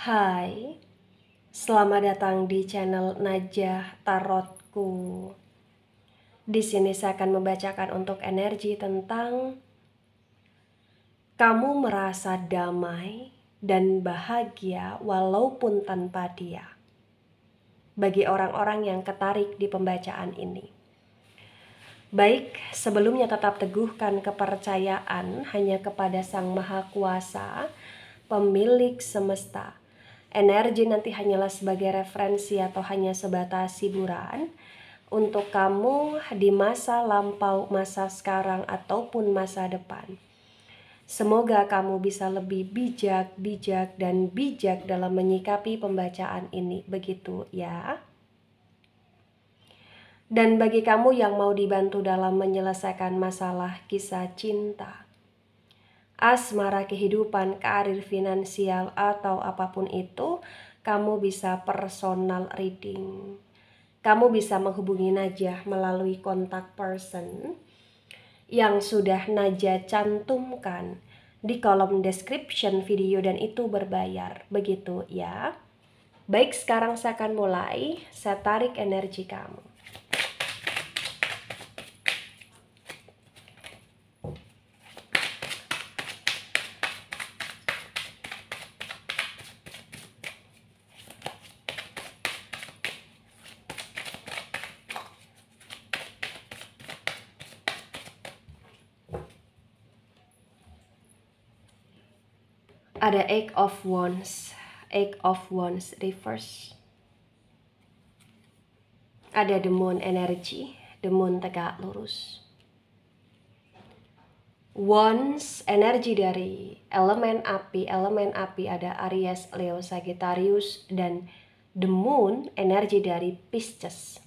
Hai, selamat datang di channel Najah Tarotku. Di sini saya akan membacakan untuk energi tentang kamu merasa damai dan bahagia walaupun tanpa dia. Bagi orang-orang yang ketarik di pembacaan ini. Baik, sebelumnya tetap teguhkan kepercayaan hanya kepada Sang Maha Kuasa, pemilik semesta. Energi nanti hanyalah sebagai referensi atau hanya sebatas hiburan untuk kamu di masa lampau, masa sekarang, ataupun masa depan. Semoga kamu bisa lebih bijak dalam menyikapi pembacaan ini. Begitu ya. Dan bagi kamu yang mau dibantu dalam menyelesaikan masalah kisah cinta, asmara, kehidupan, karir, finansial, atau apapun itu, kamu bisa personal reading. Kamu bisa menghubungi Najah melalui kontak person yang sudah Najah cantumkan di kolom description video, dan itu berbayar. Begitu ya. Baik, sekarang saya akan mulai. Saya tarik energi kamu. Ada Eight of Wands reverse. Ada The Moon energy, The Moon tegak lurus. Wands energi dari elemen api ada Aries, Leo, Sagittarius, dan The Moon energi dari Pisces.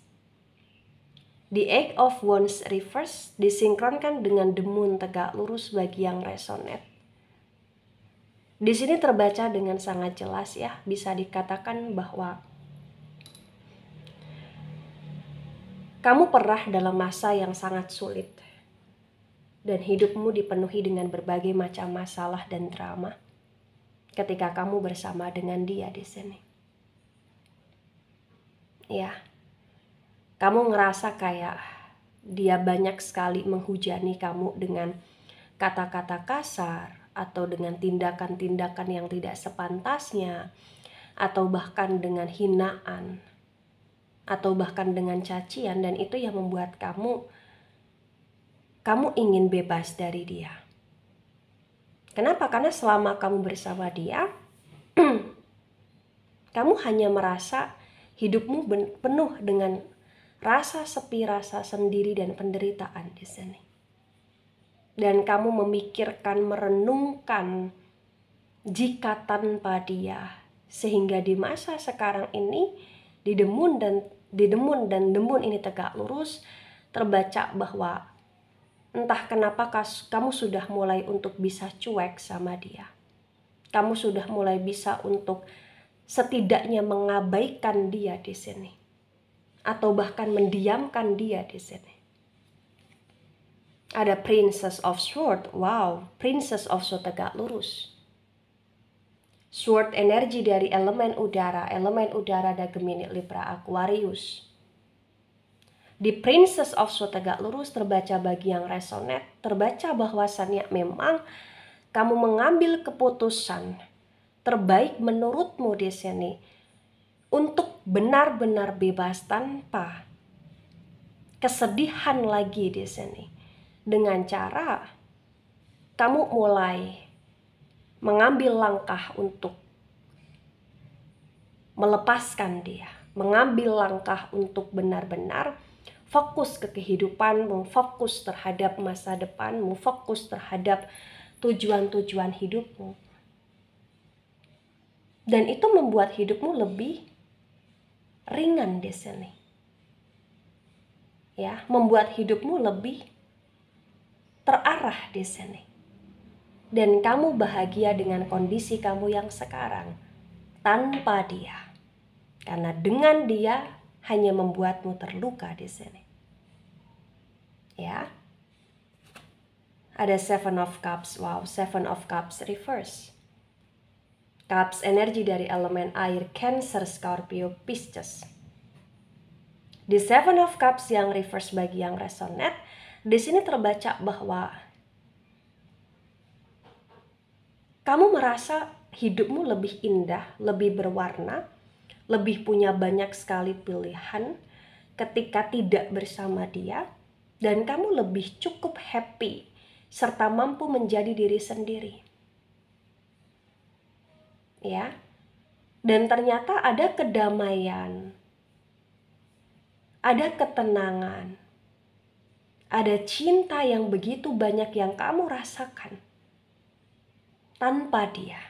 The Eight of Wands reverse disinkronkan dengan The Moon tegak lurus bagi yang resonate. Di sini terbaca dengan sangat jelas ya, bisa dikatakan bahwa kamu pernah dalam masa yang sangat sulit dan hidupmu dipenuhi dengan berbagai macam masalah dan drama ketika kamu bersama dengan dia di sini. Ya, kamu ngerasa kayak dia banyak sekali menghujani kamu dengan kata-kata kasar, atau dengan tindakan-tindakan yang tidak sepantasnya, atau bahkan dengan hinaan, atau bahkan dengan cacian, dan itu yang membuat kamu ingin bebas dari dia. Kenapa? Karena selama kamu bersama dia, kamu hanya merasa hidupmu penuh dengan rasa sepi, rasa sendiri, dan penderitaan di sini. Dan kamu memikirkan, merenungkan jika tanpa dia, sehingga di masa sekarang ini di The Moon dan The Moon ini tegak lurus, terbaca bahwa entah kenapa kamu sudah mulai untuk bisa cuek sama dia. Kamu sudah mulai bisa untuk setidaknya mengabaikan dia di sini, atau bahkan mendiamkan dia di sini. Ada Princess of Swords. Wow, Princess of Swords tegak lurus. Sword energi dari elemen udara ada Gemini, Libra, Aquarius. Di Princess of Swords tegak lurus terbaca bagi yang resonate, terbaca bahwasannya memang kamu mengambil keputusan terbaik menurutmu di sini untuk benar-benar bebas tanpa kesedihan lagi di sini, dengan cara kamu mulai mengambil langkah untuk melepaskan dia, mengambil langkah untuk benar-benar fokus ke kehidupanmu, fokus terhadap masa depanmu, fokus terhadap tujuan-tujuan hidupmu. Dan itu membuat hidupmu lebih ringan di sini. Ya, membuat hidupmu lebih terarah di sini. Dan kamu bahagia dengan kondisi kamu yang sekarang tanpa dia. Karena dengan dia hanya membuatmu terluka di sini. Ya. Ada Seven of Cups. Wow, Seven of Cups reverse. Cups energi dari elemen air, Cancer, Scorpio, Pisces. Di Seven of Cups yang reverse bagi yang resonate, di sini terbaca bahwa kamu merasa hidupmu lebih indah, lebih berwarna, lebih punya banyak sekali pilihan ketika tidak bersama dia, dan kamu lebih cukup happy serta mampu menjadi diri sendiri. Ya. Dan ternyata ada kedamaian, ada ketenangan, ada cinta yang begitu banyak yang kamu rasakan tanpa dia,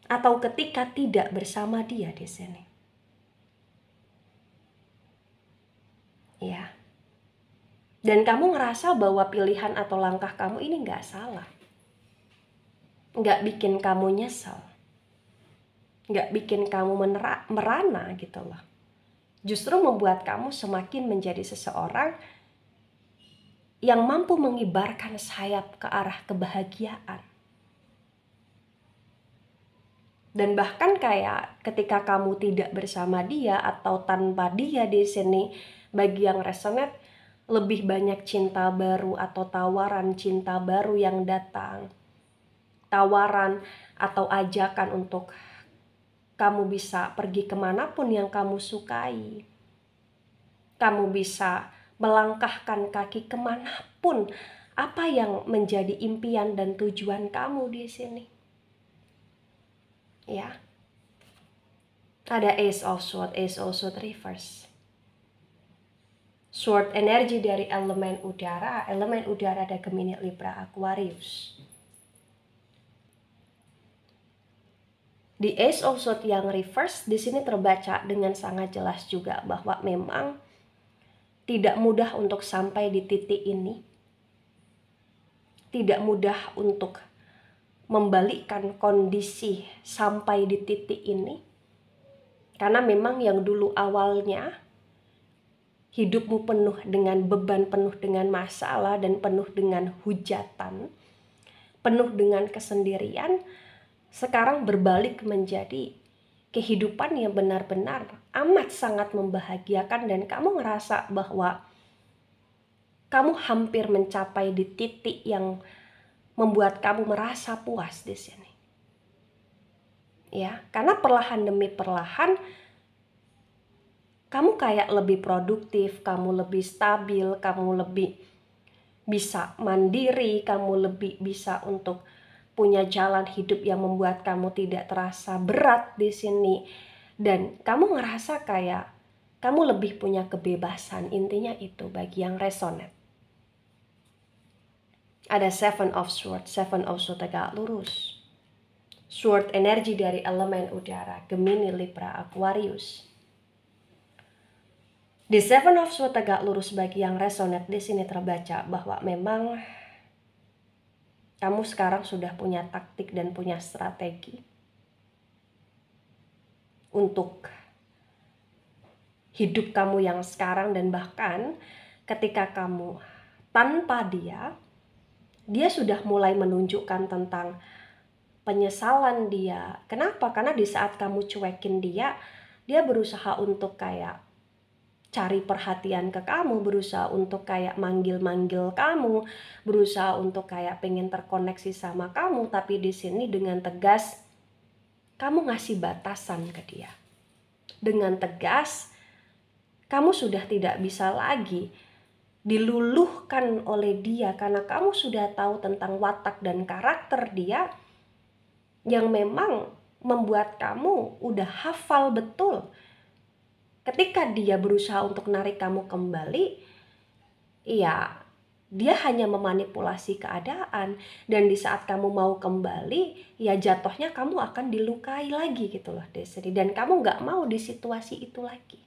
atau ketika tidak bersama dia di sini. Ya. Dan kamu ngerasa bahwa pilihan atau langkah kamu ini nggak salah, nggak bikin kamu nyesel, nggak bikin kamu merana gitu loh. Justru membuat kamu semakin menjadi seseorang yang mampu mengibarkan sayap ke arah kebahagiaan. Dan bahkan kayak ketika kamu tidak bersama dia atau tanpa dia di sini, bagi yang resonate, lebih banyak cinta baru atau tawaran cinta baru yang datang. Tawaran atau ajakan untuk kamu bisa pergi kemanapun yang kamu sukai. Kamu bisa melangkahkan kaki kemanapun apa yang menjadi impian dan tujuan kamu di sini. Ya, ada Ace of Swords reverse. Sword energi dari elemen udara ada Gemini, Libra, Aquarius. Di Ace of Swords yang reverse di sini terbaca dengan sangat jelas juga bahwa memang tidak mudah untuk sampai di titik ini. Tidak mudah untuk membalikkan kondisi sampai di titik ini, karena memang yang dulu awalnya hidupmu penuh dengan beban, penuh dengan masalah, dan penuh dengan hujatan, penuh dengan kesendirian, sekarang berbalik menjadi kehidupan yang benar-benar amat sangat membahagiakan, dan kamu ngerasa bahwa kamu hampir mencapai di titik yang membuat kamu merasa puas di sini. Ya, karena perlahan demi perlahan kamu kayak lebih produktif, kamu lebih stabil, kamu lebih bisa mandiri, kamu lebih bisa untuk punya jalan hidup yang membuat kamu tidak terasa berat di sini, dan kamu ngerasa kayak kamu lebih punya kebebasan. Intinya itu bagi yang resonate. Ada Seven of Swords tegak lurus. Sword energi dari elemen udara, Gemini, Libra, Aquarius. Di Seven of Swords tegak lurus bagi yang resonate di sini terbaca bahwa memang kamu sekarang sudah punya taktik dan punya strategi untuk hidup kamu yang sekarang, dan bahkan ketika kamu tanpa dia sudah mulai menunjukkan tentang penyesalan dia. Kenapa? Karena di saat kamu cuekin dia berusaha untuk kayak cari perhatian ke kamu, berusaha untuk kayak manggil-manggil kamu, berusaha untuk kayak pengen terkoneksi sama kamu, tapi di sini dengan tegas kamu ngasih batasan ke dia. Dengan tegas kamu sudah tidak bisa lagi diluluhkan oleh dia, karena kamu sudah tahu tentang watak dan karakter dia yang memang membuat kamu udah hafal betul. Ketika dia berusaha untuk narik kamu kembali, ya dia hanya memanipulasi keadaan, dan di saat kamu mau kembali, ya jatuhnya kamu akan dilukai lagi gitu loh Desri, dan kamu gak mau di situasi itu lagi.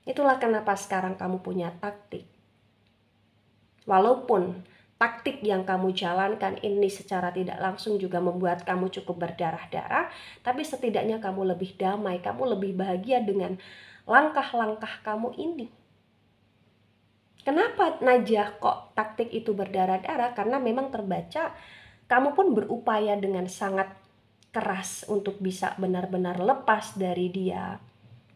Itulah kenapa sekarang kamu punya taktik. Walaupun taktik yang kamu jalankan ini secara tidak langsung juga membuat kamu cukup berdarah-darah, tapi setidaknya kamu lebih damai, kamu lebih bahagia dengan langkah-langkah kamu ini. Kenapa Najah kok taktik itu berdarah-darah? Karena memang terbaca kamu pun berupaya dengan sangat keras untuk bisa benar-benar lepas dari dia,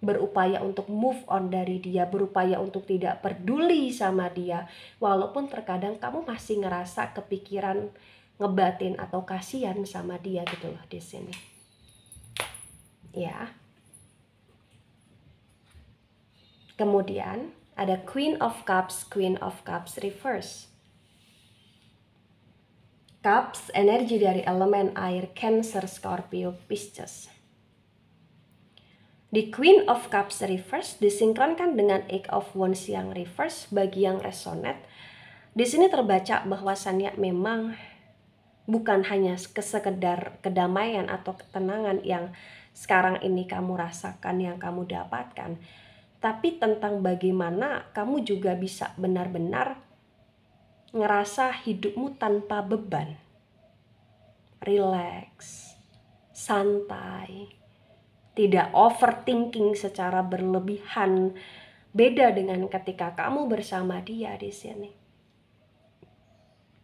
berupaya untuk move on dari dia, berupaya untuk tidak peduli sama dia, walaupun terkadang kamu masih ngerasa kepikiran, ngebatin atau kasihan sama dia gitu loh di sini. Ya. Kemudian ada Queen of Cups reverse. Cups energi dari elemen air, Cancer, Scorpio, Pisces. Di Queen of Cups reverse disinkronkan dengan Eight of Wands yang reverse. Bagi yang resonate, di sini terbaca bahwasannya memang bukan hanya sekedar kedamaian atau ketenangan yang sekarang ini kamu rasakan, yang kamu dapatkan, tapi tentang bagaimana kamu juga bisa benar-benar ngerasa hidupmu tanpa beban, relax, santai, tidak overthinking secara berlebihan. Beda dengan ketika kamu bersama dia di sini.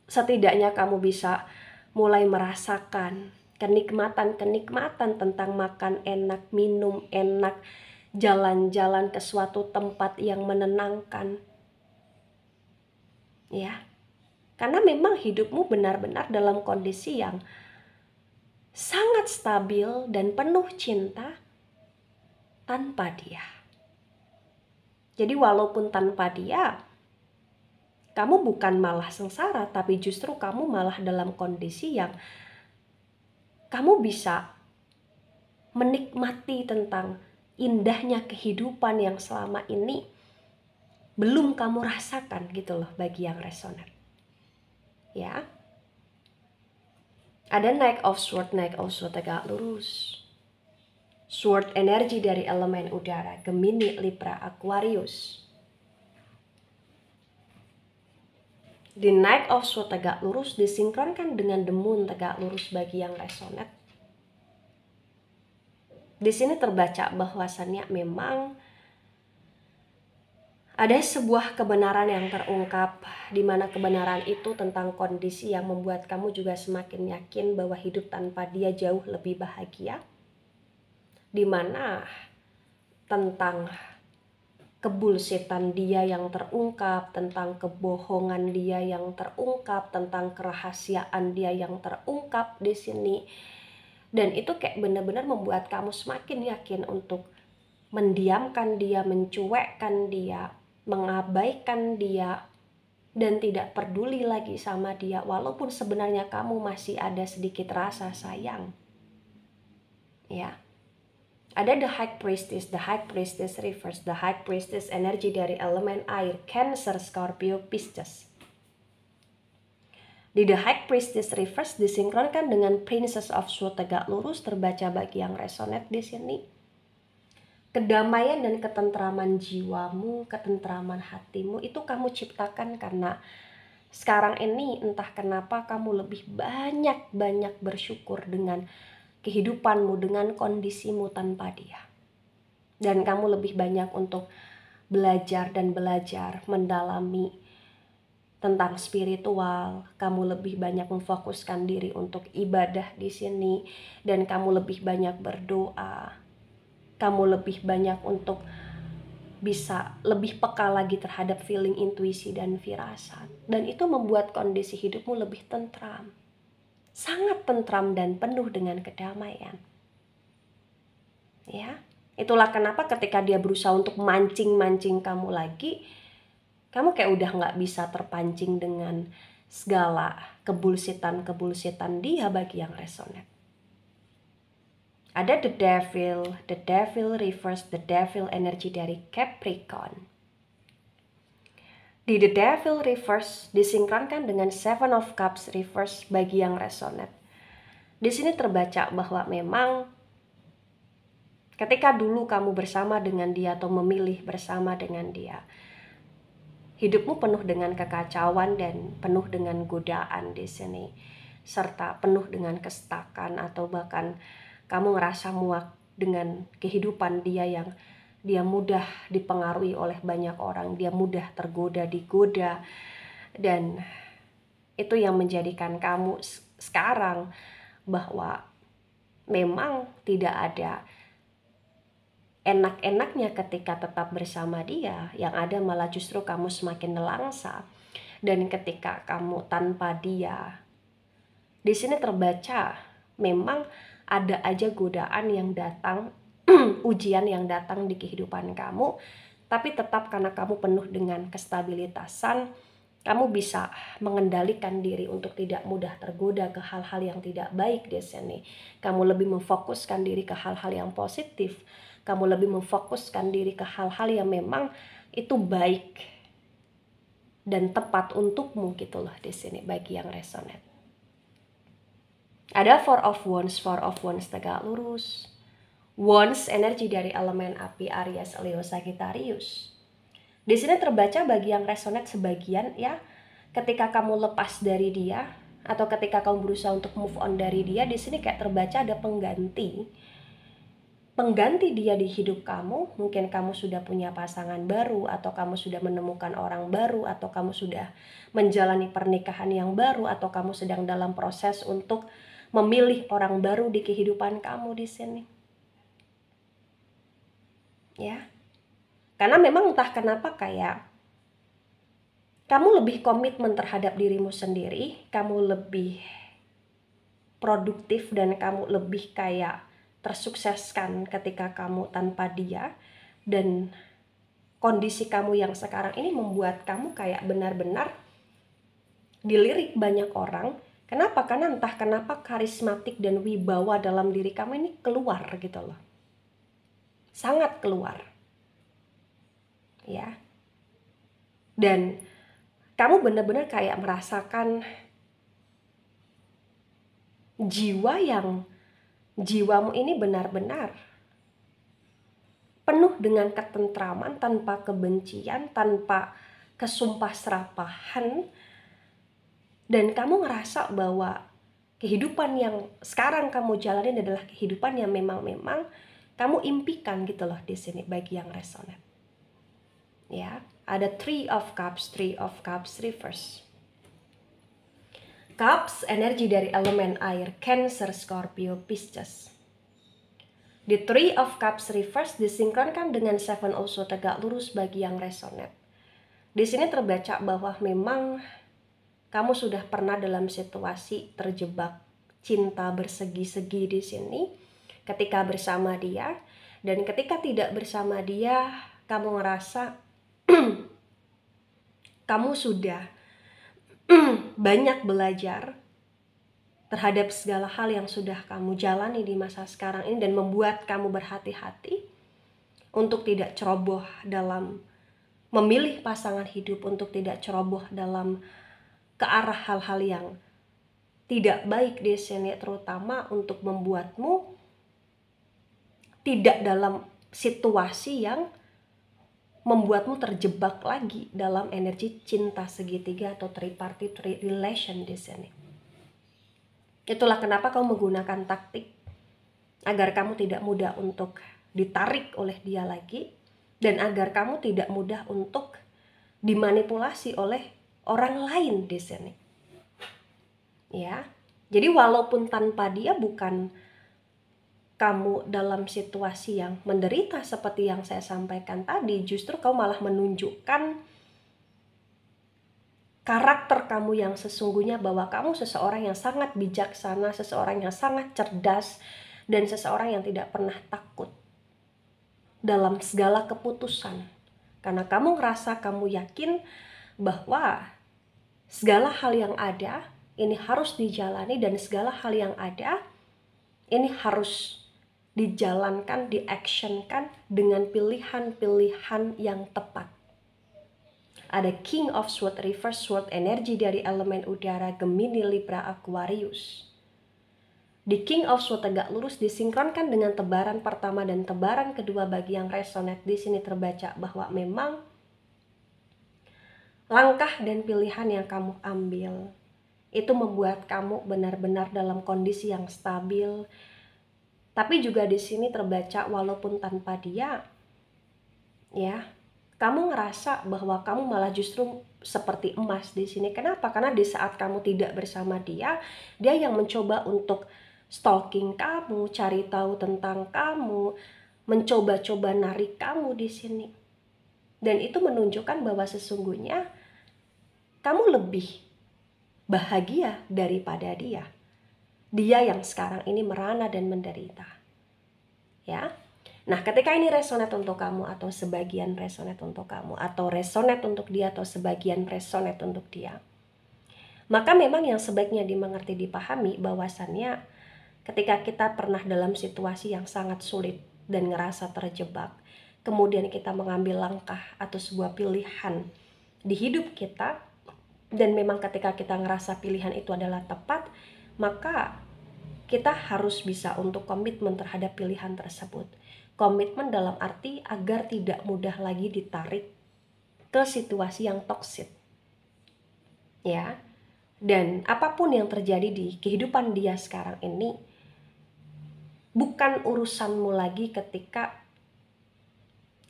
Setidaknya kamu bisa mulai merasakan kenikmatan tentang makan enak, minum enak, jalan-jalan ke suatu tempat yang menenangkan. Ya. Karena memang hidupmu benar-benar dalam kondisi yang sangat stabil dan penuh cinta tanpa dia. Jadi walaupun tanpa dia, kamu bukan malah sengsara, tapi justru kamu malah dalam kondisi yang kamu bisa menikmati tentang indahnya kehidupan yang selama ini belum kamu rasakan gitu loh bagi yang resonate. Ya. Ada Knight of Swords tegak lurus. Sword energi dari elemen udara, Gemini, Libra, Aquarius. Di Knight of Swords tegak lurus disinkronkan dengan The Moon tegak lurus bagi yang resonate. Di sini terbaca bahwasannya memang ada sebuah kebenaran yang terungkap, di mana kebenaran itu tentang kondisi yang membuat kamu juga semakin yakin bahwa hidup tanpa dia jauh lebih bahagia. Di mana tentang kebullshitan dia yang terungkap, tentang kebohongan dia yang terungkap, tentang kerahasiaan dia yang terungkap di sini. Dan itu kayak benar-benar membuat kamu semakin yakin untuk mendiamkan dia, mencuekkan dia, mengabaikan dia, dan tidak peduli lagi sama dia, walaupun sebenarnya kamu masih ada sedikit rasa sayang. Ya. Ada The High Priestess reverse. The High Priestess energi dari elemen air, Cancer, Scorpio, Pisces. Di The High Priestess reverse disinkronkan dengan Princess of Swords tegak lurus, terbaca bagi yang resonate di sini. Kedamaian dan ketentraman jiwamu, ketentraman hatimu itu kamu ciptakan karena sekarang ini entah kenapa kamu lebih banyak bersyukur dengan kehidupanmu, dengan kondisimu tanpa dia. Dan kamu lebih banyak untuk belajar mendalami tentang spiritual. Kamu lebih banyak memfokuskan diri untuk ibadah di sini, dan kamu lebih banyak berdoa. Kamu lebih banyak untuk bisa lebih peka lagi terhadap feeling, intuisi, dan firasat. Dan itu membuat kondisi hidupmu lebih tentram. Sangat tentram dan penuh dengan kedamaian. Ya, itulah kenapa ketika dia berusaha untuk mancing kamu lagi, kamu kayak udah nggak bisa terpancing dengan segala kebullshitan dia bagi yang resonate. Ada The Devil reverse, The Devil energi dari Capricorn. Di The Devil reverse disinkronkan dengan Seven of Cups reverse bagi yang resonate. Di sini terbaca bahwa memang ketika dulu kamu bersama dengan dia atau memilih bersama dengan dia, hidupmu penuh dengan kekacauan dan penuh dengan godaan di sini, serta penuh dengan kestakan, atau bahkan kamu ngerasa muak dengan kehidupan dia yang dia mudah dipengaruhi oleh banyak orang, dia mudah digoda, dan itu yang menjadikan kamu sekarang bahwa memang tidak ada enak-enaknya ketika tetap bersama dia, yang ada malah justru kamu semakin nelangsa. Dan ketika kamu tanpa dia, di sini terbaca memang ada aja godaan yang datang, ujian yang datang di kehidupan kamu, tapi tetap karena kamu penuh dengan kestabilitasan, kamu bisa mengendalikan diri untuk tidak mudah tergoda ke hal-hal yang tidak baik di sini. Kamu lebih memfokuskan diri ke hal-hal yang positif. Kamu lebih memfokuskan diri ke hal-hal yang memang itu baik dan tepat untukmu gitu loh di sini bagi yang resonate. Ada Four of Wands tegak lurus. Wands energi dari elemen api Aries, Leo, Sagittarius. Di sini terbaca bagi yang resonate sebagian ya, ketika kamu lepas dari dia atau ketika kamu berusaha untuk move on dari dia, di sini kayak terbaca ada pengganti dia di hidup kamu. Mungkin kamu sudah punya pasangan baru, atau kamu sudah menemukan orang baru, atau kamu sudah menjalani pernikahan yang baru, atau kamu sedang dalam proses untuk memilih orang baru di kehidupan kamu di sini. Ya. Karena memang entah kenapa kayak kamu lebih komitmen terhadap dirimu sendiri, kamu lebih produktif dan kamu lebih kayak tersukseskan ketika kamu tanpa dia. Dan kondisi kamu yang sekarang ini membuat kamu kayak benar-benar dilirik banyak orang. Kenapa? Karena entah kenapa karismatik dan wibawa dalam diri kamu ini keluar gitu loh. Sangat keluar. Ya. Dan kamu benar-benar kayak merasakan jiwamu ini benar-benar penuh dengan ketentraman, tanpa kebencian, tanpa kesumpah serapahan. Dan kamu ngerasa bahwa kehidupan yang sekarang kamu jalanin adalah kehidupan yang memang kamu impikan gitu loh di sini bagi yang resonate. Ya, ada Three of Cups reverse. Cups energi dari elemen air, Cancer, Scorpio, Pisces. Di Three of Cups reverse disinkronkan dengan Seven of Swords tegak lurus bagi yang resonate. Di sini terbaca bahwa memang kamu sudah pernah dalam situasi terjebak cinta bersegi-segi di sini ketika bersama dia, dan ketika tidak bersama dia kamu ngerasa kamu sudah banyak belajar terhadap segala hal yang sudah kamu jalani di masa sekarang ini, dan membuat kamu berhati-hati untuk tidak ceroboh dalam memilih pasangan hidup, untuk tidak ceroboh dalam ke arah hal-hal yang tidak baik di sini, terutama untuk membuatmu tidak dalam situasi yang membuatmu terjebak lagi dalam energi cinta segitiga atau tripartite relation di sini. Itulah kenapa kamu menggunakan taktik agar kamu tidak mudah untuk ditarik oleh dia lagi, dan agar kamu tidak mudah untuk dimanipulasi oleh orang lain di sini. Ya. Jadi walaupun tanpa dia bukan kamu dalam situasi yang menderita seperti yang saya sampaikan tadi, justru kamu malah menunjukkan karakter kamu yang sesungguhnya, bahwa kamu seseorang yang sangat bijaksana, seseorang yang sangat cerdas, dan seseorang yang tidak pernah takut dalam segala keputusan. Karena kamu ngerasa, kamu yakin bahwa segala hal yang ada ini harus dijalani, dan segala hal yang ada ini harus dijalankan, diactionkan dengan pilihan-pilihan yang tepat. Ada King of Swords reverse, sword energi dari elemen udara, Gemini, Libra, Aquarius. Di King of Swords tegak lurus disinkronkan dengan tebaran pertama dan tebaran kedua bagi yang resonate. Di sini terbaca bahwa memang langkah dan pilihan yang kamu ambil itu membuat kamu benar-benar dalam kondisi yang stabil. Tapi juga di sini terbaca walaupun tanpa dia, ya, kamu ngerasa bahwa kamu malah justru seperti emas di sini. Kenapa? Karena di saat kamu tidak bersama dia, dia yang mencoba untuk stalking kamu, cari tahu tentang kamu, mencoba-coba narik kamu di sini. Dan itu menunjukkan bahwa sesungguhnya kamu lebih bahagia daripada dia. Dia yang sekarang ini merana dan menderita. Ya. Nah, ketika ini resonate untuk kamu atau sebagian resonate untuk kamu, atau resonate untuk dia atau sebagian resonate untuk dia, maka memang yang sebaiknya dimengerti, dipahami bahwasannya ketika kita pernah dalam situasi yang sangat sulit dan ngerasa terjebak, kemudian kita mengambil langkah atau sebuah pilihan di hidup kita, dan memang ketika kita ngerasa pilihan itu adalah tepat, maka kita harus bisa untuk komitmen terhadap pilihan tersebut. Komitmen dalam arti agar tidak mudah lagi ditarik ke situasi yang toksik. Ya. Dan apapun yang terjadi di kehidupan dia sekarang ini bukan urusanmu lagi ketika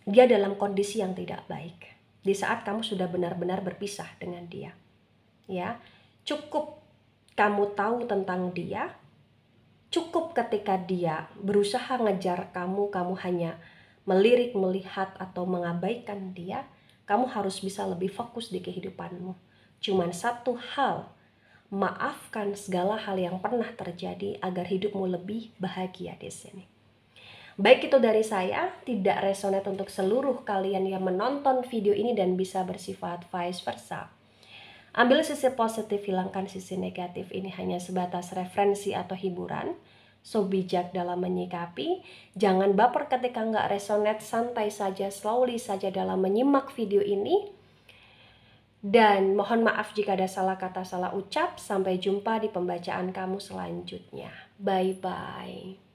dia dalam kondisi yang tidak baik. Di saat kamu sudah benar-benar berpisah dengan dia. Ya. Cukup kamu tahu tentang dia. Cukup ketika dia berusaha ngejar kamu, kamu hanya melirik, melihat, atau mengabaikan dia, kamu harus bisa lebih fokus di kehidupanmu. Cuman satu hal, maafkan segala hal yang pernah terjadi agar hidupmu lebih bahagia di sini. Baik, itu dari saya, tidak resonate untuk seluruh kalian yang menonton video ini dan bisa bersifat vice versa. Ambil sisi positif, hilangkan sisi negatif. Ini hanya sebatas referensi atau hiburan. So bijak dalam menyikapi. Jangan baper ketika nggak resonate, santai saja, slowly saja dalam menyimak video ini. Dan mohon maaf jika ada salah kata, salah ucap. Sampai jumpa di pembacaan kamu selanjutnya. Bye-bye.